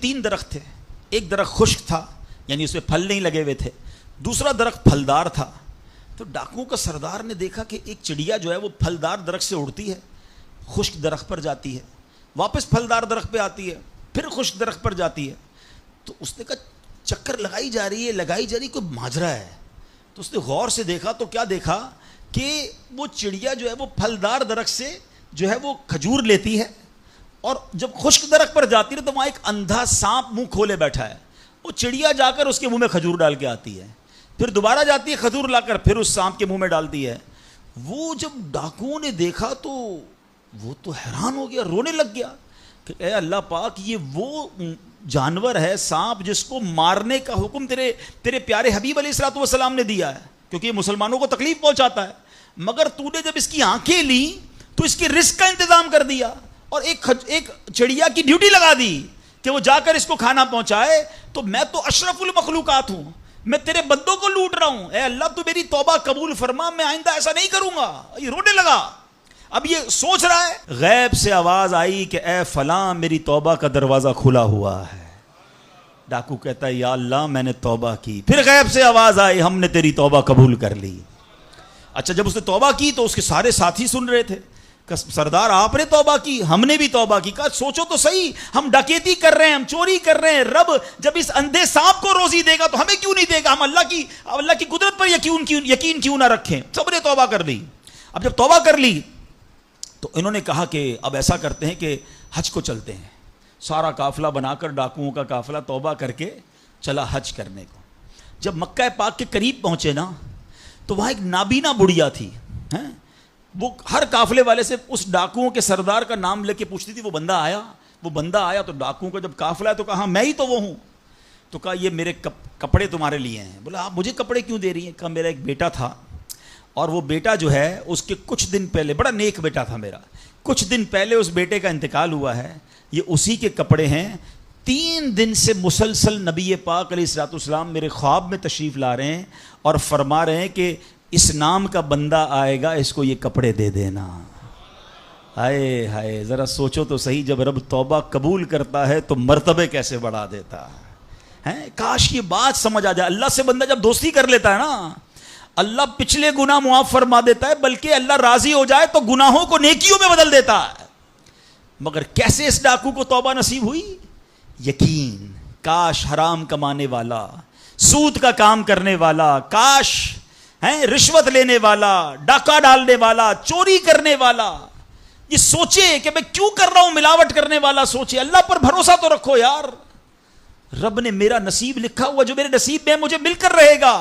تین درخت تھے. ایک درخت خشک تھا, یعنی اس میں پھل نہیں لگے ہوئے تھے. دوسرا درخت پھلدار تھا. تو ڈاکوؤں کا سردار نے دیکھا کہ ایک چڑیا جو ہے وہ پھلدار درخت سے اڑتی ہے, خشک درخت پر جاتی ہے, واپس پھلدار درخت پہ آتی ہے, پھر خشک درخت پر جاتی ہے. تو اس نے کہا چکر لگائی جا رہی ہے, کوئی ماجرا ہے. تو اس نے غور سے دیکھا تو کیا دیکھا کہ وہ چڑیا جو ہے وہ پھلدار درخت سے جو ہے وہ کھجور لیتی ہے, اور جب خشک درخت پر جاتی ہے تو وہاں ایک اندھا سانپ منہ کھولے بیٹھا ہے. وہ چڑیا جا کر اس کے منہ میں کھجور ڈال کے آتی ہے, پھر دوبارہ جاتی ہے کھجور لا کر پھر اس سانپ کے منہ میں ڈالتی ہے. وہ جب ڈاکوؤں نے دیکھا تو وہ تو حیران ہو گیا, رونے لگ گیا کہ اے اللہ پاک, یہ وہ جانور ہے سانپ جس کو مارنے کا حکم تیرے پیارے حبیب علیہ الصلوۃ والسلام نے دیا ہے, کیونکہ یہ مسلمانوں کو تکلیف پہنچاتا ہے. مگر تو نے جب اس کی آنکھیں لی تو اس کے رزق کا انتظام کر دیا, اور ایک چڑیا کی ڈیوٹی لگا دی کہ وہ جا کر اس کو کھانا پہنچائے. تو میں تو اشرف المخلوقات ہوں, میں تیرے بندوں کو لوٹ رہا ہوں, اے اللہ تو میری توبہ قبول فرما, میں آئندہ ایسا نہیں کروں گا. یہ رونے لگا. اب یہ سوچ رہا ہے, غیب سے آواز آئی کہ اے فلاں میری توبہ کا دروازہ کھلا ہوا ہے. ڈاکو کہتا ہے یا اللہ میں نے توبہ کی. پھر غیب سے آواز آئی ہم نے تیری توبہ قبول کر لی. اچھا جب اس نے توبہ کی تو اس کے سارے ساتھی سن رہے تھے کہ سردار آپ نے توبہ کی, ہم نے بھی توبہ کی. کہا سوچو تو صحیح, ہم ڈکیتی کر رہے ہیں, ہم چوری کر رہے ہیں, رب جب اس اندھے سانپ کو روزی دے گا تو ہمیں کیوں نہیں دے گا؟ ہم اللہ کی قدرت پر یقین کیوں نہ رکھیں؟ سب نے توبہ کر لی. اب جب توبہ کر لی تو انہوں نے کہا کہ اب ایسا کرتے ہیں کہ حج کو چلتے ہیں. سارا قافلہ بنا کر ڈاکوؤں کا قافلہ توبہ کر کے چلا حج کرنے کو. جب مکہ پاک کے قریب پہنچے نا تو وہاں ایک نابینا بڑھیا تھی, وہ ہر قافلے والے سے اس ڈاکوؤں کے سردار کا نام لے کے پوچھتی تھی وہ بندہ آیا تو ڈاکوؤں کا جب قافلہ ہے تو کہا میں ہی تو وہ ہوں. تو کہا یہ میرے کپڑے تمہارے لیے ہیں. بولا آپ مجھے کپڑے کیوں دے رہی ہیں؟ کہا میرا ایک بیٹا تھا, اور وہ بیٹا جو ہے اس کے کچھ دن پہلے, بڑا نیک بیٹا تھا میرا, کچھ دن پہلے اس بیٹے کا انتقال ہوا ہے, یہ اسی کے کپڑے ہیں. 3 دن سے مسلسل نبی پاک علیہ الصلوۃ والسلام میرے خواب میں تشریف لا رہے ہیں اور فرما رہے ہیں کہ اس نام کا بندہ آئے گا, اس کو یہ کپڑے دے دینا. ہائے ہائے, ذرا سوچو تو صحیح, جب رب توبہ قبول کرتا ہے تو مرتبے کیسے بڑھا دیتا ہے. کاش یہ بات سمجھ آ جائے. اللہ سے بندہ جب دوستی کر لیتا ہے نا, اللہ پچھلے گناہ معاف فرما دیتا ہے, بلکہ اللہ راضی ہو جائے تو گناہوں کو نیکیوں میں بدل دیتا ہے. مگر کیسے اس ڈاکو کو توبہ نصیب ہوئی؟ یقین. کاش حرام کمانے والا, سود کا کام کرنے والا, کاش رشوت لینے والا, ڈاکہ ڈالنے والا, چوری کرنے والا یہ سوچے کہ میں کیوں کر رہا ہوں, ملاوٹ کرنے والا سوچے. اللہ پر بھروسہ تو رکھو یار, رب نے میرا نصیب لکھا ہوا, جو میرے نصیب میں مجھے مل کر رہے گا.